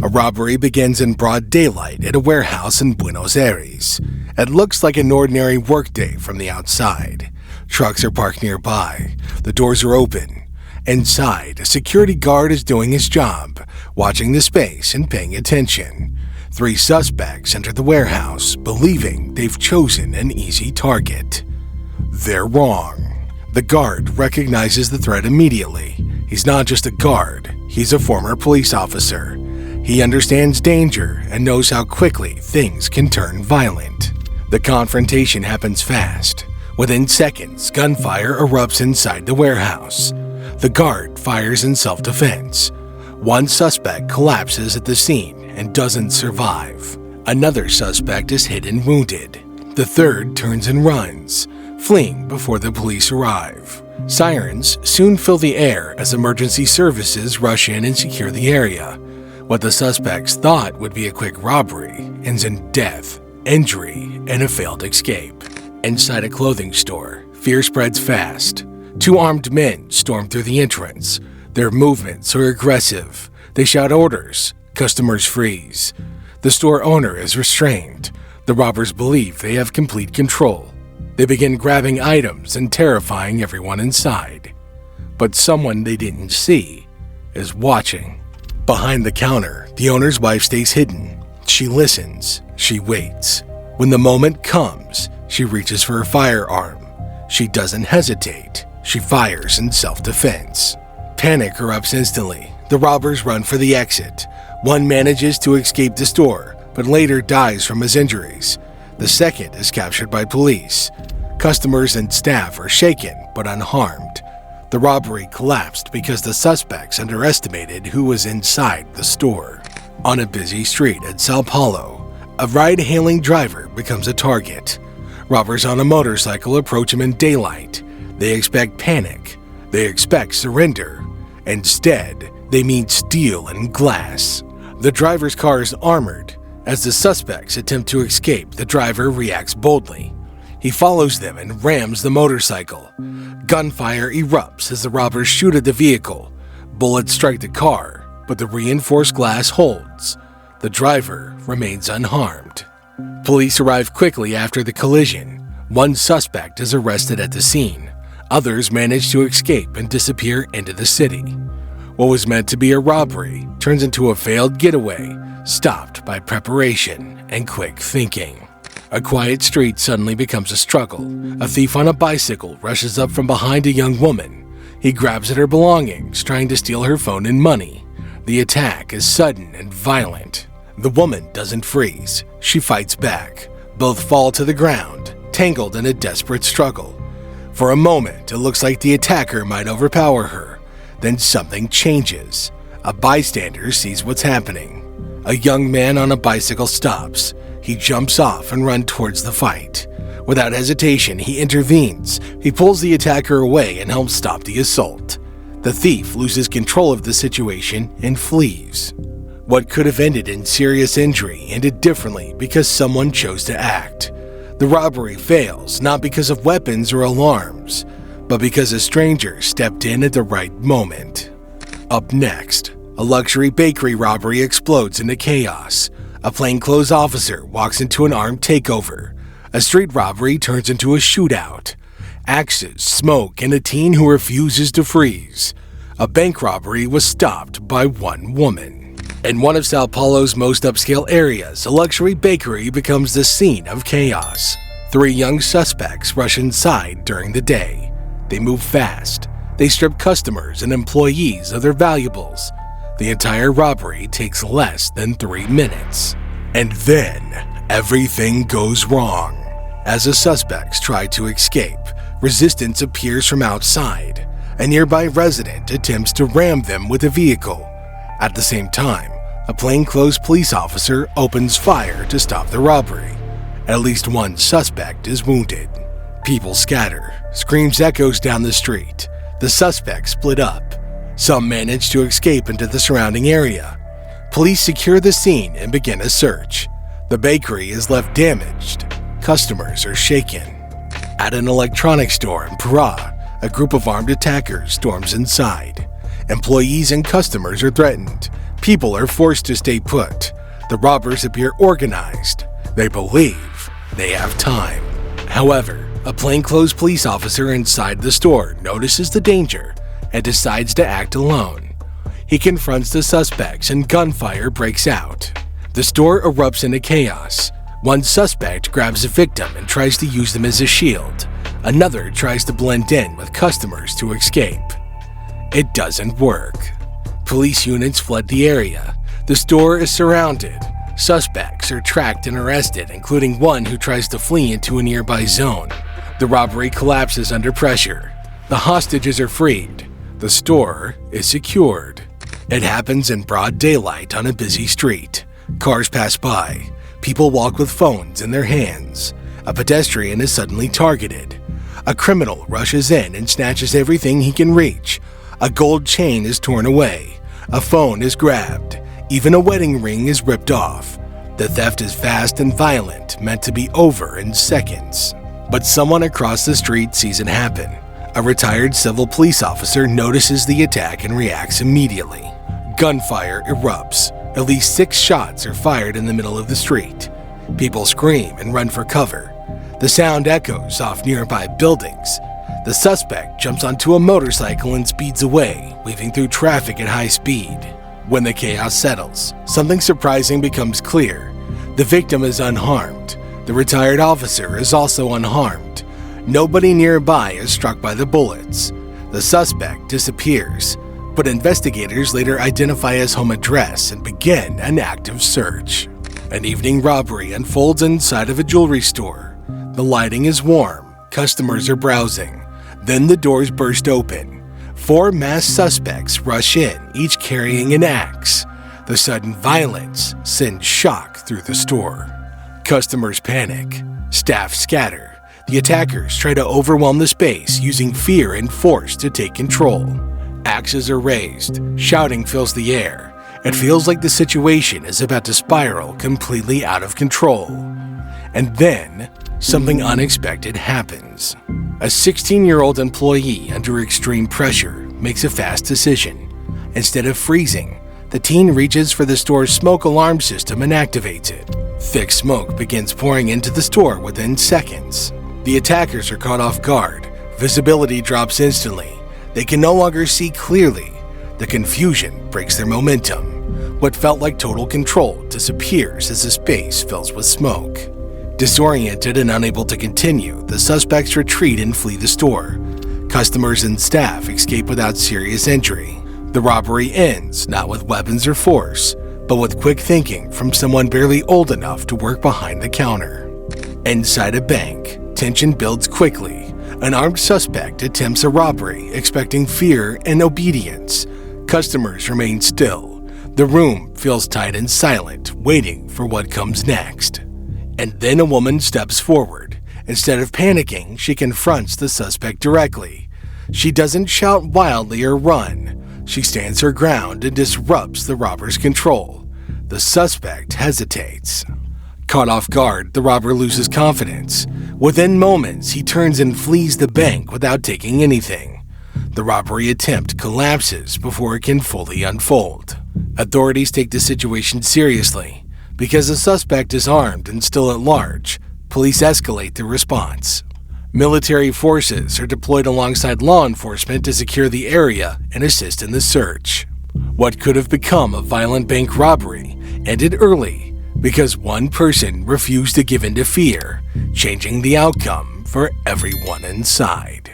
A robbery begins in broad daylight at a warehouse in Buenos Aires. It looks like an ordinary workday from the outside. Trucks are parked nearby. The doors are open. Inside, a security guard is doing his job, watching the space and paying attention. 3 suspects enter the warehouse, believing they've chosen an easy target. They're wrong. The guard recognizes the threat immediately. He's not just a guard, he's a former police officer. He understands danger and knows how quickly things can turn violent. The confrontation happens fast. Within seconds, gunfire erupts inside the warehouse. The guard fires in self-defense. One suspect collapses at the scene and doesn't survive. Another suspect is hit and wounded. The third turns and runs, fleeing before the police arrive. Sirens soon fill the air as emergency services rush in and secure the area. What the suspects thought would be a quick robbery ends in death, injury, and a failed escape. Inside a clothing store, fear spreads fast. 2 armed men storm through the entrance. Their movements are aggressive. They shout orders. Customers freeze. The store owner is restrained. The robbers believe they have complete control. They begin grabbing items and terrifying everyone inside. But someone they didn't see is watching. Behind the counter, the owner's wife stays hidden. She listens. She waits. When the moment comes, she reaches for her firearm. She doesn't hesitate. She fires in self-defense. Panic erupts instantly. The robbers run for the exit. One manages to escape the store, but later dies from his injuries. The second is captured by police. Customers and staff are shaken but unharmed. The robbery collapsed because the suspects underestimated who was inside the store. On a busy street at Sao Paulo, a ride-hailing driver becomes a target. Robbers on a motorcycle approach him in daylight. They expect panic. They expect surrender. Instead, they meet steel and glass. The driver's car is armored. As the suspects attempt to escape, the driver reacts boldly. He follows them and rams the motorcycle. Gunfire erupts as the robbers shoot at the vehicle. Bullets strike the car, but the reinforced glass holds. The driver remains unharmed. Police arrive quickly after the collision. One suspect is arrested at the scene. Others manage to escape and disappear into the city. What was meant to be a robbery turns into a failed getaway, stopped by preparation and quick thinking. A quiet street suddenly becomes a struggle. A thief on a bicycle rushes up from behind a young woman. He grabs at her belongings, trying to steal her phone and money. The attack is sudden and violent. The woman doesn't freeze. She fights back. Both fall to the ground, tangled in a desperate struggle. For a moment, it looks like the attacker might overpower her. Then something changes. A bystander sees what's happening. A young man on a bicycle stops. He jumps off and runs towards the fight. Without hesitation, he intervenes. He pulls the attacker away and helps stop the assault. The thief loses control of the situation and flees. What could have ended in serious injury ended differently because someone chose to act. The robbery fails not because of weapons or alarms, but because a stranger stepped in at the right moment. Up next, a luxury bakery robbery explodes into chaos. A plainclothes officer walks into an armed takeover. A street robbery turns into a shootout. Axes, smoke, and a teen who refuses to freeze. A bank robbery was stopped by one woman. In one of Sao Paulo's most upscale areas, a luxury bakery becomes the scene of chaos. 3 young suspects rush inside during the day. They move fast. They strip customers and employees of their valuables. The entire robbery takes less than 3 minutes. And then, everything goes wrong. As the suspects try to escape, resistance appears from outside. A nearby resident attempts to ram them with a vehicle. At the same time, a plainclothes police officer opens fire to stop the robbery. At least one suspect is wounded. People scatter. Screams echoes down the street. The suspects split up. Some manage to escape into the surrounding area. Police secure the scene and begin a search. The bakery is left damaged. Customers are shaken. At an electronics store in Pará, a group of armed attackers storms inside. Employees and customers are threatened. People are forced to stay put. The robbers appear organized. They believe they have time. However, a plainclothes police officer inside the store notices the danger and decides to act alone. He confronts the suspects and gunfire breaks out. The store erupts into chaos. One suspect grabs a victim and tries to use them as a shield. Another tries to blend in with customers to escape. It doesn't work. Police units flood the area. The store is surrounded. Suspects are tracked and arrested, including one who tries to flee into a nearby zone. The robbery collapses under pressure. The hostages are freed. The store is secured. It happens in broad daylight on a busy street. Cars pass by. People walk with phones in their hands. A pedestrian is suddenly targeted. A criminal rushes in and snatches everything he can reach. A gold chain is torn away. A phone is grabbed. Even a wedding ring is ripped off. The theft is fast and violent, meant to be over in seconds. But someone across the street sees it happen. A retired civil police officer notices the attack and reacts immediately. Gunfire erupts. At least 6 shots are fired in the middle of the street. People scream and run for cover. The sound echoes off nearby buildings. The suspect jumps onto a motorcycle and speeds away, weaving through traffic at high speed. When the chaos settles, something surprising becomes clear. The victim is unharmed. The retired officer is also unharmed. Nobody nearby is struck by the bullets. The suspect disappears, but investigators later identify his home address and begin an active search. An evening robbery unfolds inside of a jewelry store. The lighting is warm. Customers are browsing. Then the doors burst open. 4 masked suspects rush in, each carrying an axe. The sudden violence sends shock through the store. Customers panic. Staff scatter. The attackers try to overwhelm the space using fear and force to take control. Axes are raised. Shouting fills the air. It feels like the situation is about to spiral completely out of control. And then, something unexpected happens. A 16-year-old employee under extreme pressure makes a fast decision. Instead of freezing, the teen reaches for the store's smoke alarm system and activates it. Thick smoke begins pouring into the store within seconds. The attackers are caught off guard. Visibility drops instantly. They can no longer see clearly. The confusion breaks their momentum. What felt like total control disappears as the space fills with smoke. Disoriented and unable to continue, the suspects retreat and flee the store. Customers and staff escape without serious injury. The robbery ends not with weapons or force, but with quick thinking from someone barely old enough to work behind the counter. Inside a bank, tension builds quickly. An armed suspect attempts a robbery, expecting fear and obedience. Customers remain still. The room feels tight and silent, waiting for what comes next. And then a woman steps forward. Instead of panicking, she confronts the suspect directly. She doesn't shout wildly or run. She stands her ground and disrupts the robber's control. The suspect hesitates. Caught off guard, the robber loses confidence. Within moments, he turns and flees the bank without taking anything. The robbery attempt collapses before it can fully unfold. Authorities take the situation seriously. Because the suspect is armed and still at large, police escalate their response. Military forces are deployed alongside law enforcement to secure the area and assist in the search. What could have become a violent bank robbery ended early because one person refused to give in to fear, changing the outcome for everyone inside.